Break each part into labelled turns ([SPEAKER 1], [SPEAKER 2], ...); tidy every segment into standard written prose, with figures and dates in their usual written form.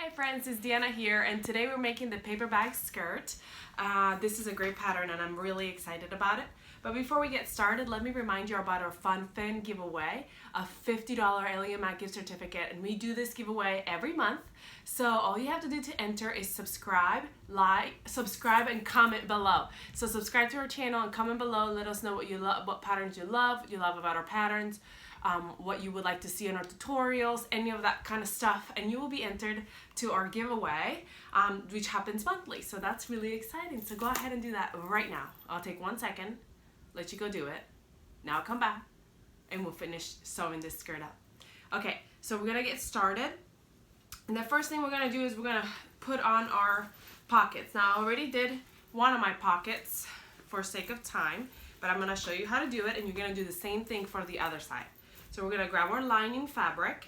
[SPEAKER 1] Hey friends, it's Deanna here, and today we're making the paperbag skirt. This is a great pattern and I'm really excited about it. But before we get started, let me remind you about our Fun Fin giveaway, a $50 Ellie gift certificate, and we do this giveaway every month. So all you have to do to enter is subscribe, and comment below. So subscribe to our channel and comment below. Let us know what you love, what patterns you love about our patterns. What you would like to see in our tutorials, any of that kind of stuff, and you will be entered to our giveaway, which happens monthly. So that's really exciting. So go ahead and do that right now. I'll take 1 second, let you go do it. Now come back and we'll finish sewing this skirt up. Okay, so we're gonna get started. And the first thing we're gonna do is we're gonna put on our pockets. Now I already did one of my pockets for sake of time, but I'm gonna show you how to do it, and you're gonna do the same thing for the other side. So we're gonna grab our lining fabric,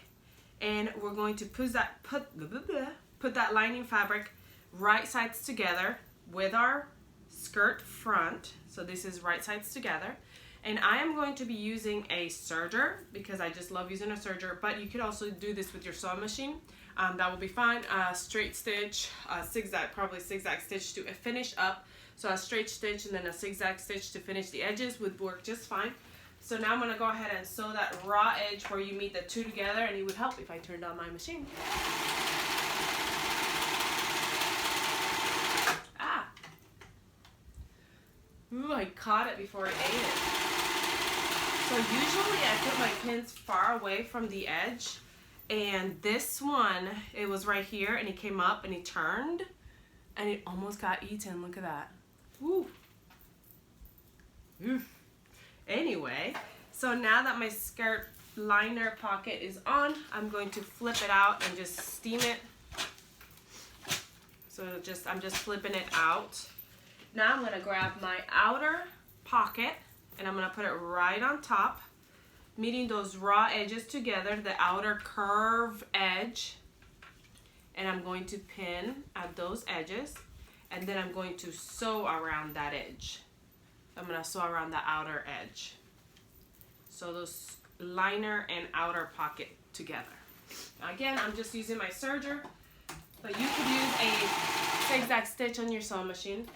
[SPEAKER 1] and we're going to put that lining fabric right sides together with our skirt front. So this is right sides together, and I am going to be using a serger because I just love using a serger, but you could also do this with your sewing machine. That will be fine. Straight stitch, probably zigzag stitch to finish up. So a straight stitch and then a zigzag stitch to finish the edges would work just fine. So now I'm going to go ahead and sew that raw edge where you meet the two together, and it would help if I turned on my machine. Ooh, I caught it before I ate it. So usually I put my pins far away from the edge, and this one, it was right here, and it came up and it turned, and it almost got eaten. Look at that. Woo. Oof. Anyway, so now that my skirt liner pocket is on, I'm going to flip it out and just steam it. So I'm just flipping it out. Now I'm going to grab my outer pocket and I'm going to put it right on top, meeting those raw edges together, the outer curve edge, and I'm going to pin at those edges, and then I'm going to sew around that edge. I'm going to sew around the outer edge. So those liner and outer pocket together. Again, I'm just using my serger, but you could use a zigzag stitch on your sewing machine.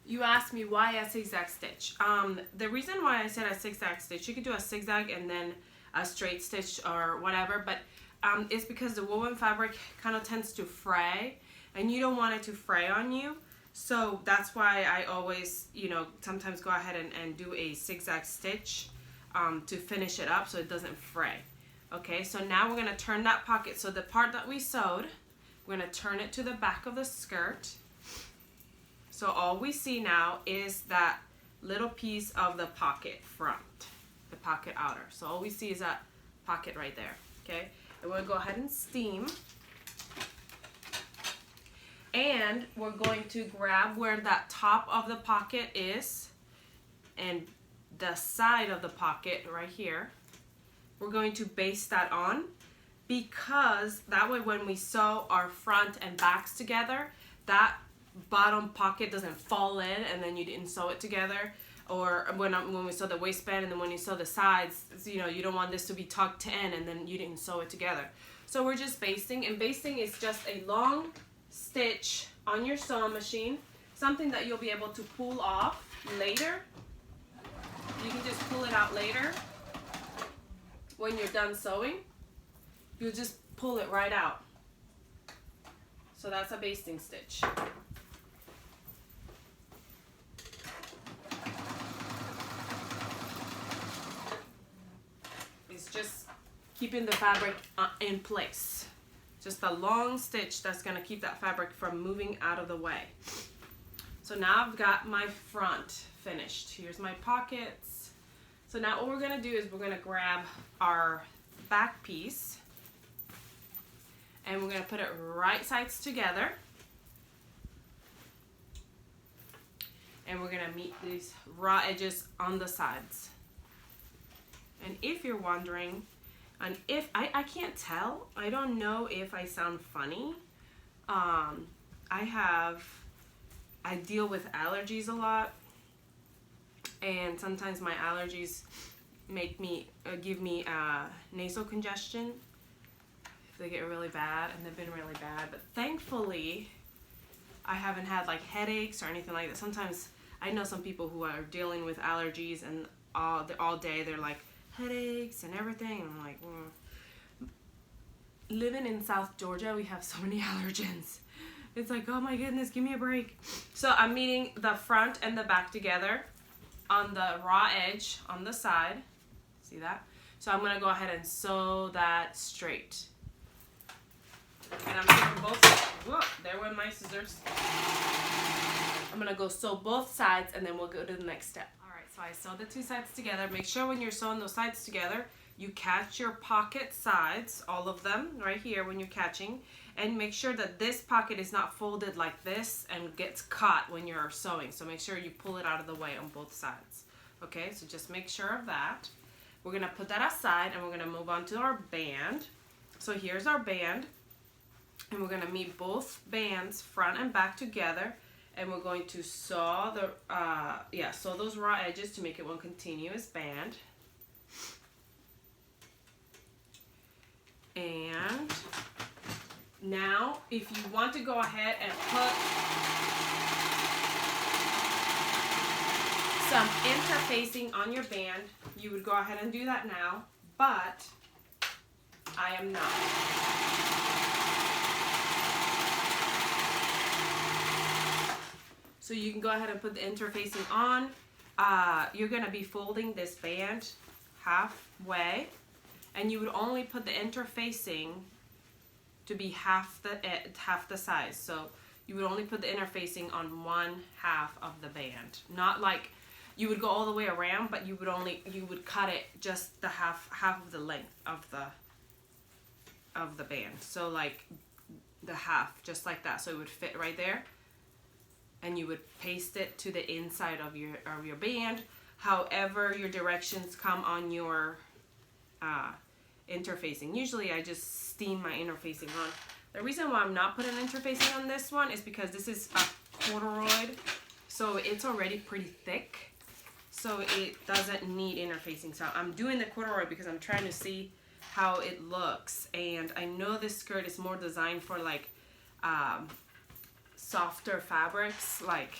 [SPEAKER 1] You asked me why a zigzag stitch. The reason why I said a zigzag stitch, you could do a zigzag and then a straight stitch or whatever, but it's because the woven fabric kind of tends to fray, and you don't want it to fray on you. So that's why I always, sometimes go ahead and do a zigzag stitch to finish it up so it doesn't fray. Okay, so now we're gonna turn that pocket. So the part that we sewed, we're gonna turn it to the back of the skirt. So all we see now is that little piece of the pocket front, the pocket outer. So all we see is that pocket right there, okay? And we're gonna go ahead and steam. And we're going to grab where that top of the pocket is and the side of the pocket right here. We're going to baste that on, because that way when we sew our front and backs together, that bottom pocket doesn't fall in and then you didn't sew it together. Or when we sew the waistband and then when you sew the sides, you don't want this to be tucked in and then you didn't sew it together. So we're just basting, and basting is just a long stitch on your sewing machine, something that you'll be able to pull off later. You can just pull it out later when you're done sewing. You'll just pull it right out. So that's a basting stitch. It's just keeping the fabric in place. Just a long stitch that's going to keep that fabric from moving out of the way. So now I've got my front finished. Here's my pockets. So now what we're going to do is we're going to grab our back piece and we're going to put it right sides together. And we're going to meet these raw edges on the sides. And if you're wondering, and if I can't tell, I don't know if I sound funny. I have I deal with allergies a lot, and sometimes my allergies make me give me nasal congestion if they get really bad, and they've been really bad. But thankfully I haven't had like headaches or anything like that. Sometimes I know some people who are dealing with allergies, and all day they're like headaches and everything, and I'm like, Living in South Georgia, we have so many allergens. It's like, oh my goodness, give me a break. So I'm meeting the front and the back together on the raw edge on the side. See that? So I'm gonna go ahead and sew that straight. And I'm doing both. Whoa, there went my scissors. I'm gonna go sew both sides, and then we'll go to the next step. All right, so I sewed the two sides together. Make sure when you're sewing those sides together, you catch your pocket sides, all of them right here when you're catching, and make sure that this pocket is not folded like this and gets caught when you're sewing. So make sure you pull it out of the way on both sides. Okay, so just make sure of that. We're gonna put that aside, and we're gonna move on to our band. So here's our band, and we're gonna meet both bands front and back together, and we're going to sew the sew those raw edges to make it one continuous band. And now if you want to go ahead and put some interfacing on your band, you would go ahead and do that now, but I am not. So you can go ahead and put the interfacing on. You're gonna be folding this band halfway, and you would only put the interfacing to be half the size. So you would only put the interfacing on one half of the band. Not like you would go all the way around, but you would cut it just the half of the length of the band. So like the half, just like that. So it would fit right there. And you would paste it to the inside of your band. However your directions come on your interfacing. Usually I just steam my interfacing on. The reason why I'm not putting interfacing on this one is because this is a corduroy, so it's already pretty thick, so it doesn't need interfacing. So I'm doing the corduroy because I'm trying to see how it looks, and I know this skirt is more designed for like softer fabrics, like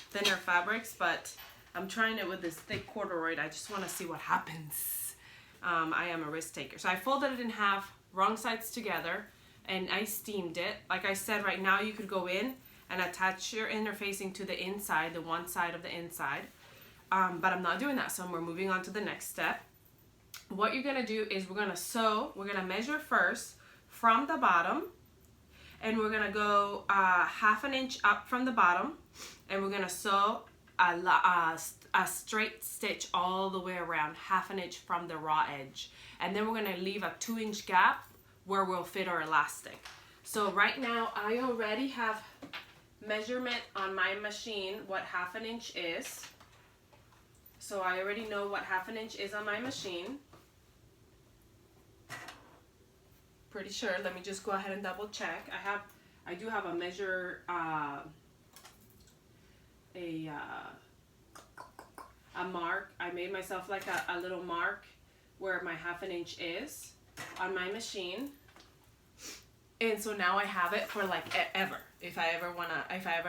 [SPEAKER 1] thinner fabrics, but I'm trying it with this thick corduroy. I just want to see what happens. I am a risk taker. So I folded it in half, wrong sides together, and I steamed it. Like I said, right now you could go in and attach your interfacing to the inside, the one side of the inside, but I'm not doing that, so we're moving on to the next step. What you're gonna do is we're gonna measure first from the bottom, and we're gonna go 1/2 inch up from the bottom, and we're gonna sew a straight stitch all the way around 1/2 inch from the raw edge, and then we're gonna leave a 2-inch gap where we'll fit our elastic. So right now I already have measurement on my machine what 1/2 inch is. So I already know what 1/2 inch is on my machine. Pretty sure. Let me just go ahead and double check. I do have a measure a mark. I made myself like a little mark where my 1/2 inch is on my machine, and so now I have it for like ever. If I ever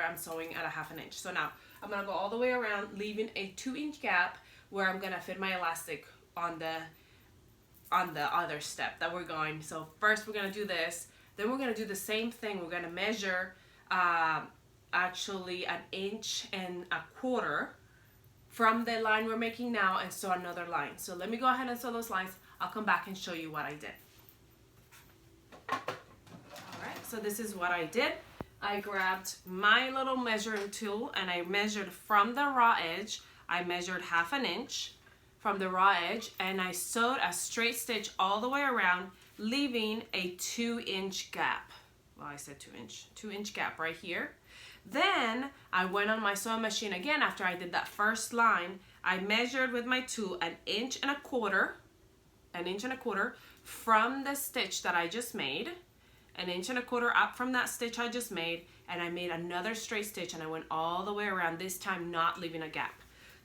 [SPEAKER 1] I'm sewing at a 1/2 inch. So now I'm gonna go all the way around, leaving a 2-inch gap where I'm gonna fit my elastic on the other step that we're going. So first we're gonna do this, then we're gonna do the same thing. We're gonna measure actually 1.25 inches from the line we're making now and sew another line. So let me go ahead and sew those lines. I'll come back and show you what I did. Alright, so this is what I did. I grabbed my little measuring tool and I measured from the raw edge. I measured 1/2 inch from the raw edge, and I sewed a straight stitch all the way around, leaving a 2-inch gap. Well, I said 2-inch gap right here. Then I went on my sewing machine again after I did that first line. I measured with my tool 1.25 inches from the stitch that I just made, 1.25 up from that stitch I just made, and I made another straight stitch, and I went all the way around, this time not leaving a gap.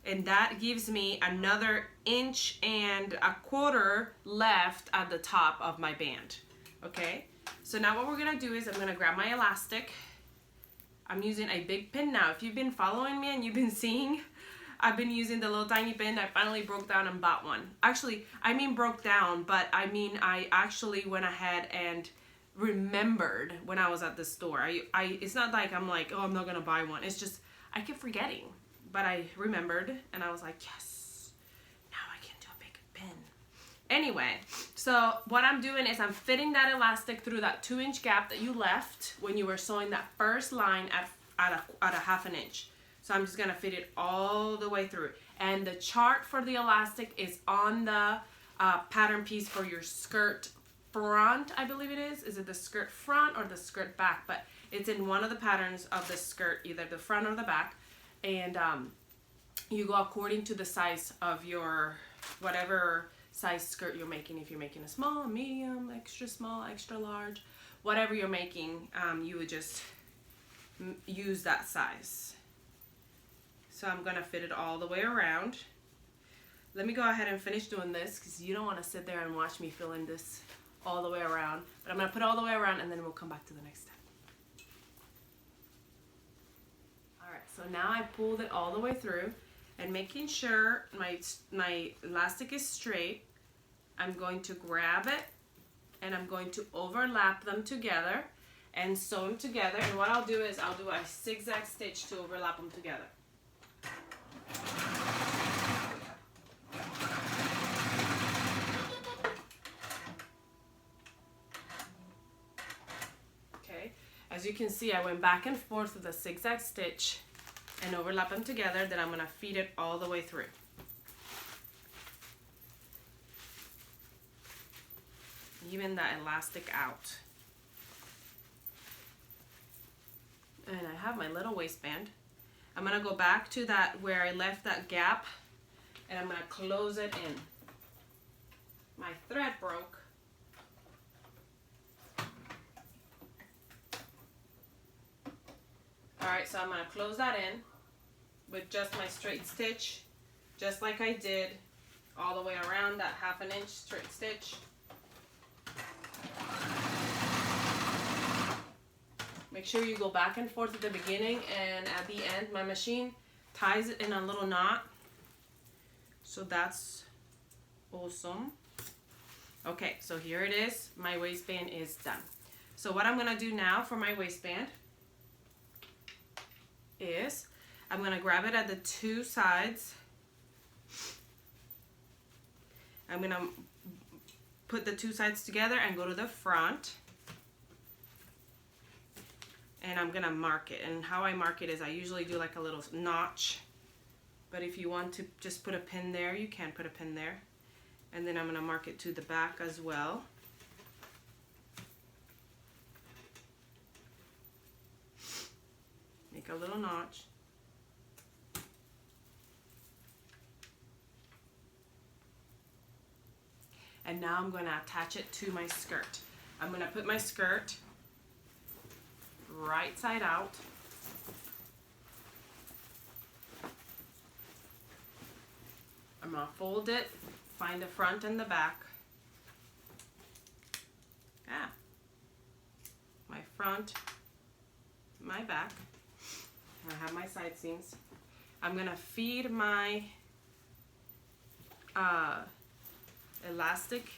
[SPEAKER 1] And that gives me another 1.25 left at the top of my band. Okay, so now what we're gonna do is I'm gonna grab my elastic. I'm using a big pin now. If you've been following me and you've been seeing, I've been using the little tiny pin. I finally broke down and bought one. Actually, I mean broke down, but I mean I actually went ahead and remembered when I was at the store. It's not like I'm like, oh, I'm not gonna buy one. It's just I kept forgetting, but I remembered and I was like, yes, now I can do a big pin. Anyway, so what I'm doing is I'm fitting that elastic through that 2-inch gap that you left when you were sewing that first line at a 1/2 inch. So I'm just gonna fit it all the way through. And the chart for the elastic is on the pattern piece for your skirt front, I believe it is. Is it the skirt front or the skirt back? But it's in one of the patterns of the skirt, either the front or the back. And you go according to the size of your, whatever size skirt you're making. If you're making a small, medium, extra small, extra large, whatever you're making, you would just use that size. So I'm gonna fit it all the way around. Let me go ahead and finish doing this because you don't want to sit there and watch me filling this all the way around. But I'm gonna put it all the way around and then we'll come back to the next step. All right, so now I pulled it all the way through and making sure my elastic is straight, I'm going to grab it and I'm going to overlap them together and sew them together. And what I'll do is I'll do a zigzag stitch to overlap them together. Okay, as you can see, I went back and forth with a zigzag stitch and overlap them together. Then I'm going to feed it all the way through. Even that elastic out. And I have my little waistband. I'm gonna go back to that where I left that gap and I'm gonna close it in. My thread broke. Alright, so I'm gonna close that in with just my straight stitch, just like I did all the way around that 1/2 inch straight stitch. Make sure you go back and forth at the beginning and at the end. My machine ties it in a little knot. So that's awesome. Okay, so here it is. My waistband is done. So what I'm gonna do now for my waistband is I'm gonna grab it at the 2 sides. I'm gonna put the 2 sides together and go to the front. And I'm gonna mark it, and how I mark it is I usually do like a little notch, but if you want to just put a pin there, you can put a pin there. And then I'm gonna mark it to the back as well. Make a little notch. And now I'm gonna attach it to my skirt. I'm gonna put my skirt right side out. I'm gonna fold it, find the front and the back. My front, my back. I have my side seams. I'm gonna feed my elastic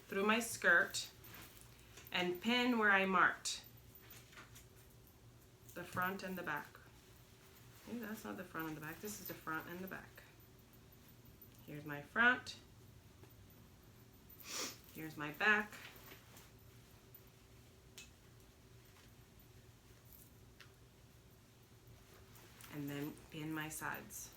[SPEAKER 1] through my skirt and pin where I marked. The front and the back. Maybe that's not the front and the back. This is the front and the back. Here's my front. Here's my back. And then pin my sides.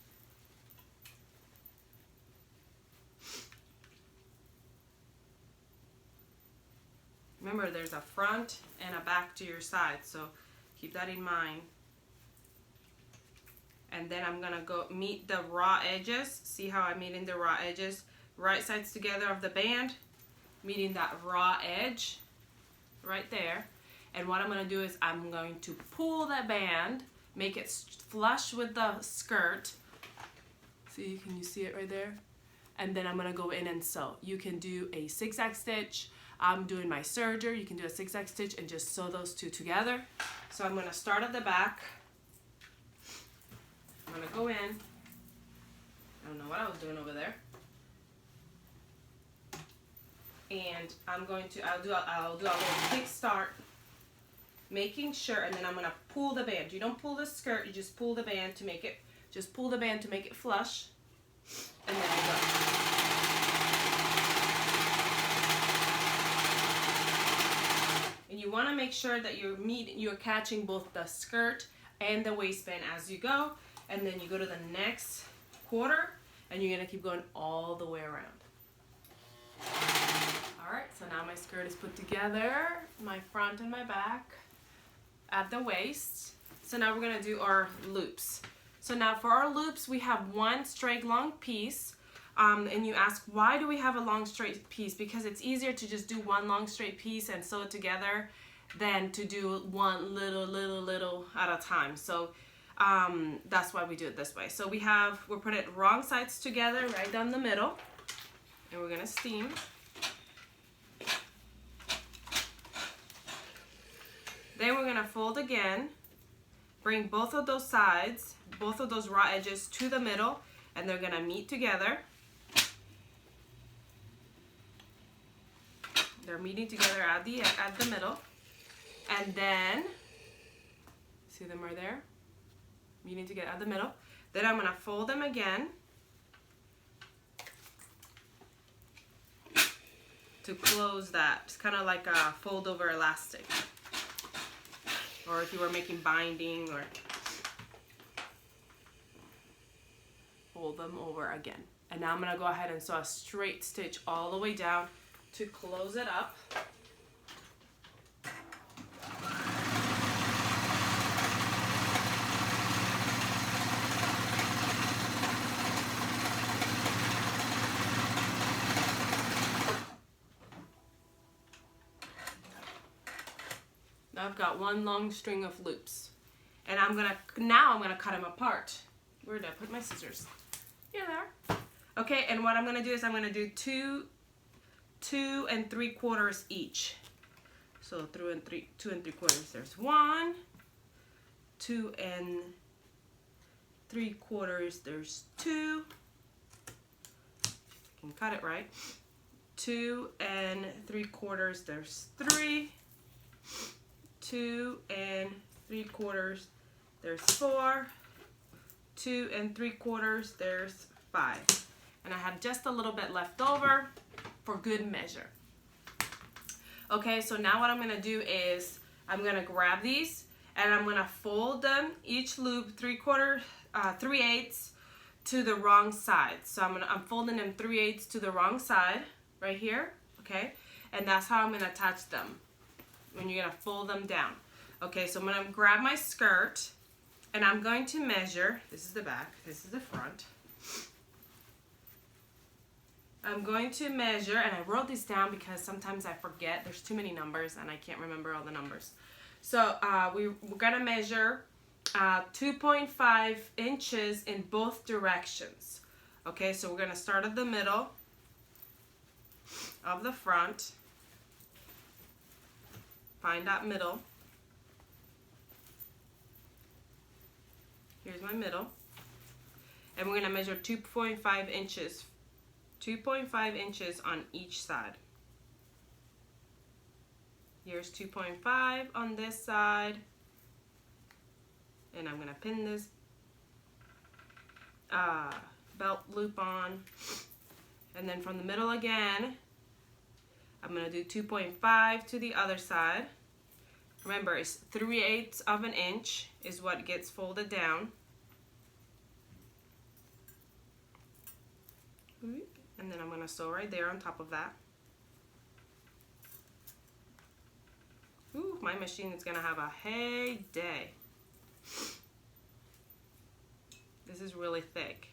[SPEAKER 1] Remember, there's a front and a back to your side, so keep that in mind. And then I'm gonna go meet the raw edges. See how I'm meeting the raw edges? Right sides together of the band, meeting that raw edge right there. And what I'm going to do is I'm going to pull that band, make it flush with the skirt. See, can you see it right there? And then I'm going to go in and sew. You can do a zigzag stitch. I'm doing my serger. You can do a zigzag stitch and just sew those two together. So I'm going to start at the back. I'm going to go in. I don't know what I was doing over there. And I'll do a little quick start, making sure, and then I'm gonna pull the band. You don't pull the skirt, you just pull the band to make it, flush, and then you go. And you wanna make sure that you're catching both the skirt and the waistband as you go, and then you go to the next quarter, and you're gonna keep going all the way around. Alright, so now my skirt is put together, my front and my back at the waist. So now we're going to do our loops. So now for our loops, we have one straight long piece. And you ask, why do we have a long straight piece? Because it's easier to just do one long straight piece and sew it together than to do one little at a time. So that's why we do it this way. So we're putting it wrong sides together right down the middle. And we're going to steam. Then we're going to fold again, bring both of those sides, both of those raw edges to the middle, and they're going to meet together. They're meeting together at the middle. And then, see them right there? Meeting together at the middle. Then I'm going to fold them again to close that. It's kind of like a fold over elastic. Or if you were making binding, or fold them over again. And now I'm going to go ahead and sew a straight stitch all the way down to close it up. Now I've got one long string of loops, and I'm gonna cut them apart. Where did I put my scissors? Here they are. Okay, and what I'm gonna do is I'm gonna do 2 3/4 each. So 2 3/4. There's 1, 2 3/4. There's 2. I can cut it right. 2 3/4. There's 3. 2 3/4, there's 4, 2 3/4, there's 5. And I have just a little bit left over for good measure. Okay, so now what I'm going to do is I'm going to grab these and I'm going to fold them, each loop 3/8 to the wrong side. So I'm folding them 3/8 to the wrong side right here, okay? And that's how I'm going to attach them. When you're going to fold them down. Okay, so I'm going to grab my skirt and I'm going to measure. This is the back, this is the front. I'm going to measure, and I wrote this down because sometimes I forget. There's too many numbers and I can't remember all the numbers. So we're going to measure 2.5 inches in both directions. Okay, so we're going to start at the middle of the front. Find that middle. Here's my middle. And we're going to measure 2.5 inches. 2.5 inches on each side. Here's 2.5 on this side. And I'm going to pin this belt loop on. And then from the middle again, I'm going to do 2.5 to the other side. Remember, it's 3/8 of an inch is what gets folded down. And then I'm going to sew right there on top of that. Ooh, my machine is going to have a heyday. This is really thick.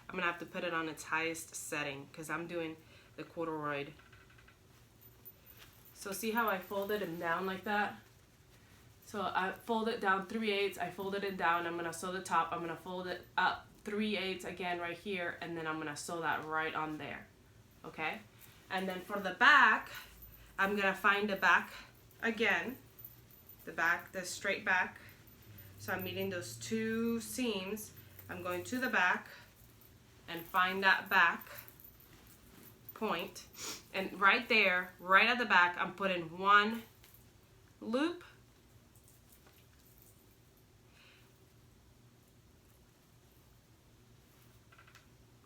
[SPEAKER 1] I'm going to have to put it on its highest setting because I'm doing the corduroy. So see how I folded them down like that? So I fold it down 3/8, I folded it down, I'm gonna sew the top, I'm gonna fold it up 3/8 again right here, and then I'm gonna sew that right on there, okay? And then for the back, I'm gonna find the back again, the straight back. So I'm meeting those two seams. I'm going to the back and find that back point. And right there, right at the back, I'm putting one loop.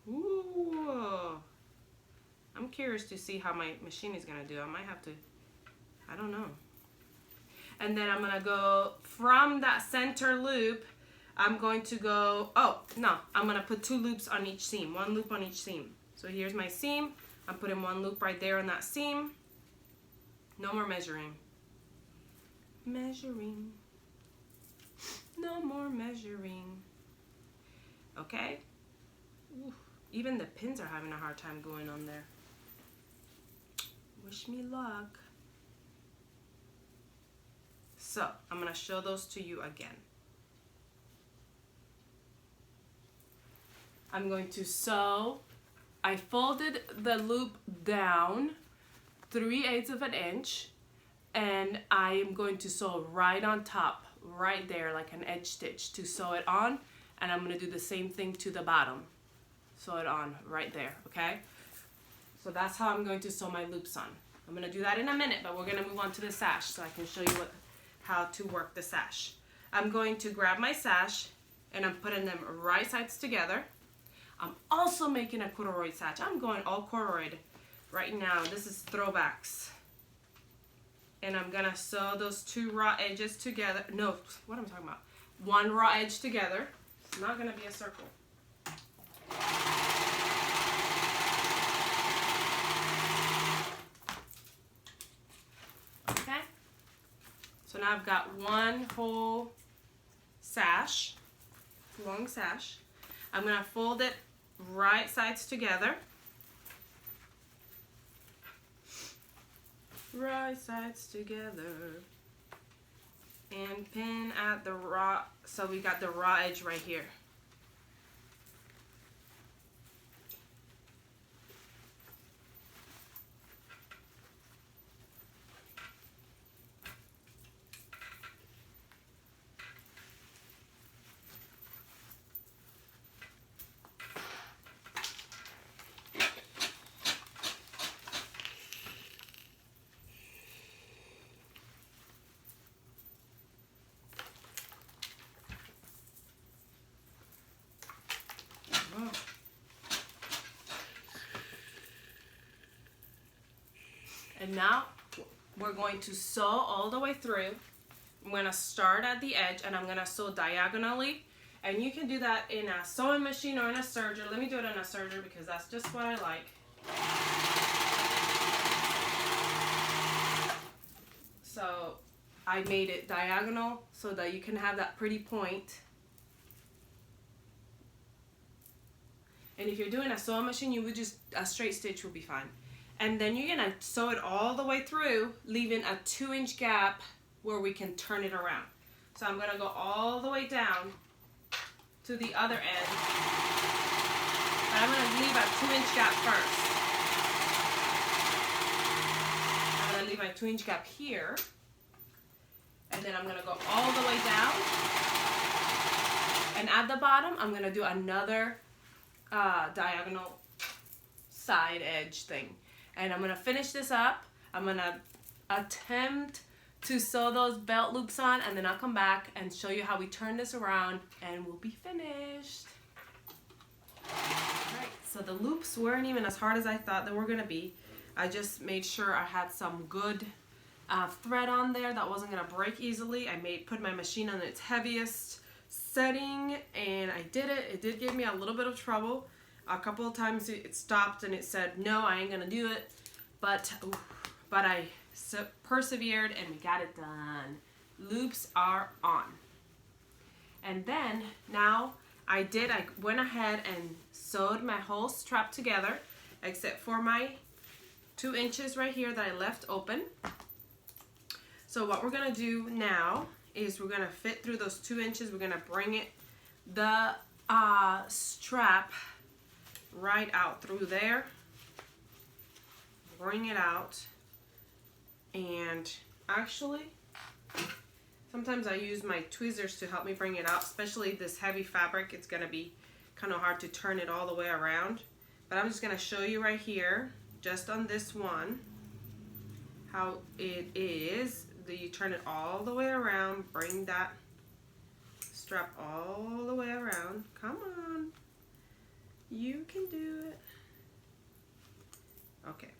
[SPEAKER 1] Ooh. I'm curious to see how my machine is gonna do. I might have to, I don't know. And then I'm gonna go from that center loop, I'm going to go, oh, no, I'm gonna put 2 loops on each seam, 1 loop on each seam. So here's my seam, I'm putting 1 loop right there on that seam. No more measuring. Measuring. No more measuring. Okay? Ooh, even the pins are having a hard time going on there. Wish me luck. So, I'm gonna show those to you again. I'm going to sew. I folded the loop down 3/8 of an inch, and I am going to sew right on top, right there, like an edge stitch to sew it on, and I'm gonna do the same thing to the bottom. Sew it on right there, okay? So that's how I'm going to sew my loops on. I'm gonna do that in a minute, but we're gonna move on to the sash so I can show you how to work the sash. I'm going to grab my sash and I'm putting them right sides together. I'm also making a corduroy sash. I'm going all corduroy right now. This is throwbacks. And I'm gonna sew those 2 raw edges together. No, what am I talking about? 1 raw edge together. It's not gonna be a circle. Okay? So now I've got 1 whole sash, long sash. I'm gonna fold it right sides together. Right sides together. And pin at the raw, so we got the raw edge right here. And now we're going to sew all the way through. I'm going to start at the edge and I'm going to sew diagonally. And you can do that in a sewing machine or in a serger. Let me do it in a serger because that's just what I like. So I made it diagonal so that you can have that pretty point. And if you're doing a sewing machine, you would just, a straight stitch will be fine. And then you're gonna sew it all the way through, leaving a 2-inch gap where we can turn it around. So I'm gonna go all the way down to the other end. But I'm gonna leave a 2-inch gap first. I'm gonna leave my 2-inch gap here. And then I'm gonna go all the way down. And at the bottom, I'm gonna do another diagonal side edge thing. And I'm gonna finish this up. I'm gonna attempt to sew those belt loops on, and then I'll come back and show you how we turn this around and we'll be finished. Alright, so the loops weren't even as hard as I thought they were gonna be. I just made sure I had some good thread on there that wasn't gonna break easily. I put my machine on its heaviest setting and I did it. It did give me a little bit of trouble. A couple of times it stopped and it said, no, I ain't gonna do it. But I persevered and we got it done. Loops are on. And then now I went ahead and sewed my whole strap together except for my 2 inches right here that I left open. So what we're gonna do now is we're gonna fit through those 2 inches. We're gonna bring the strap right out through there. Bring it out, and actually sometimes I use my tweezers to help me bring it out, especially this heavy fabric. It's gonna be kind of hard to turn it all the way around, but I'm just gonna show you right here, just on this one, how it is. You turn it all the way around, bring that strap all the way around. Come on, you can do it. Okay,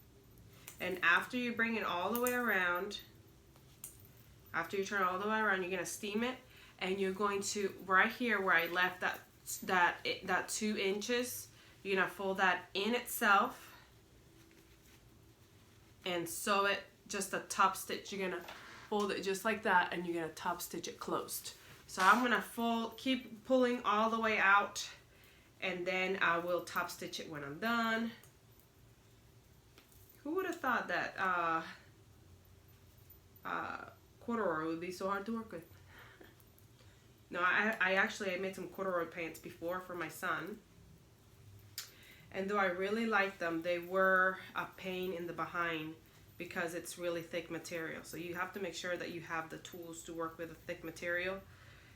[SPEAKER 1] and after you bring it all the way around, after you turn it all the way around, you're gonna steam it, and you're going to, right here where I left that 2 inches, you're gonna fold that in itself and sew it, just a top stitch. You're gonna fold it just like that, and you're gonna top stitch it closed. So I'm gonna keep pulling all the way out, and then I will top stitch it when I'm done. Who would have thought that corduroy would be so hard to work with? No, I made some corduroy pants before for my son, and though I really liked them, they were a pain in the behind because it's really thick material. So you have to make sure that you have the tools to work with a thick material.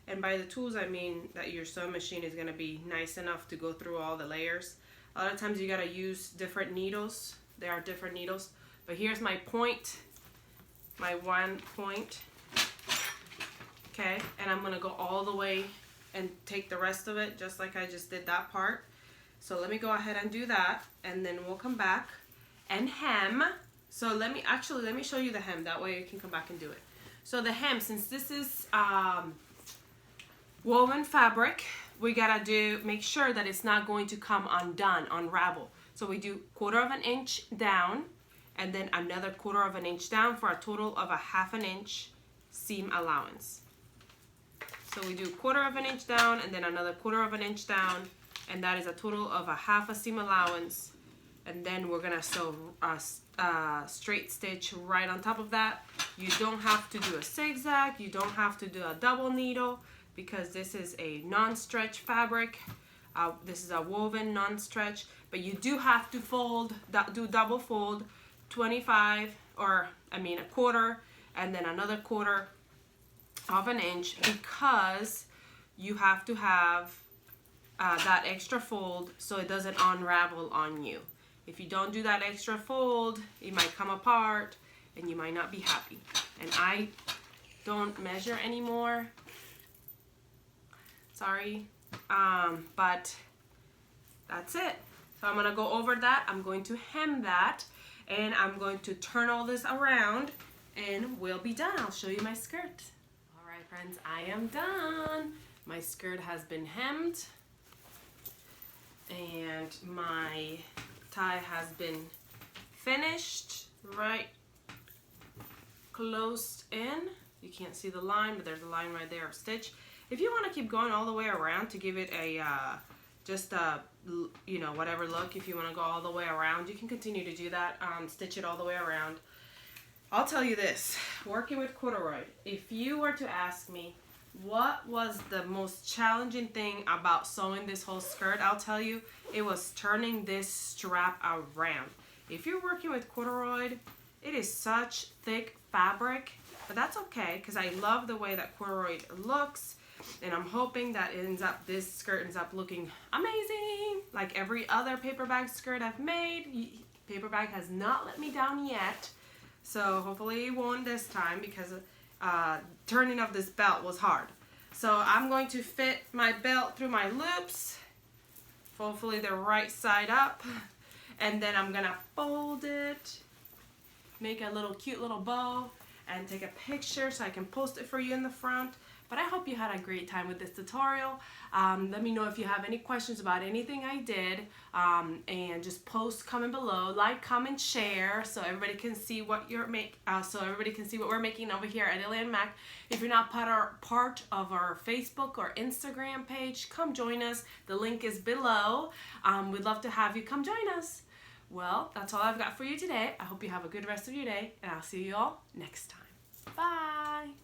[SPEAKER 1] And by the tools, I mean that your sewing machine is gonna be nice enough to go through all the layers. A lot of times you gotta use different needles. There are different needles, but here's my point, my 1 point. Okay, and I'm gonna go all the way and take the rest of it just like I just did that part. So let me go ahead and do that, and then we'll come back and hem. So let me show you the hem, that way you can come back and do it. So the hem, since this is woven fabric, we gotta make sure that it's not going to come undone, unravel. So we do 1/4 of an inch down, and then another 1/4 of an inch down, for a total of a 1/2 inch seam allowance. So we do 1/4 of an inch down, and then another 1/4 of an inch down, and that is a total of a 1/2 seam allowance. And then we're gonna sew a straight stitch right on top of that. You don't have to do a zigzag, you don't have to do a double needle, because this is a non-stretch fabric. This is a woven non-stretch, but you do have to do double fold, 25, or I mean a 1/4, and then another 1/4 of an inch, because you have to have that extra fold so it doesn't unravel on you. If you don't do that extra fold, it might come apart and you might not be happy. And I don't measure anymore, sorry, but that's it. So I'm gonna go over that, I'm going to hem that, and I'm going to turn all this around, and we'll be done. I'll show you my skirt. All right, friends, I am done. My skirt has been hemmed, and my tie has been finished, right closed in. You can't see the line, but there's a line right there of stitch. If you want to keep going all the way around to give it a just a, you know, whatever look, if you want to go all the way around, you can continue to do that. Stitch it all the way around. I'll tell you this, working with corduroy, if you were to ask me what was the most challenging thing about sewing this whole skirt, I'll tell you it was turning this strap around. If you're working with corduroy, it is such thick fabric, but that's okay, because I love the way that corduroy looks, and I'm hoping that this skirt ends up looking amazing like every other paperback skirt I've made. Paperback has not let me down yet, so hopefully it won't this time, because turning of this belt was hard. So I'm going to fit my belt through my loops, hopefully the right side up, and then I'm gonna fold it, make a little cute little bow, and take a picture so I can post it for you in the front. But I hope you had a great time with this tutorial. Let me know if you have any questions about anything I did, and just post, comment below, like, comment, share, so everybody can see what we're making over here at Ellie and Mac. If you're not part of our Facebook or Instagram page, come join us. The link is below. We'd love to have you come join us. Well, that's all I've got for you today. I hope you have a good rest of your day, and I'll see you all next time. Bye.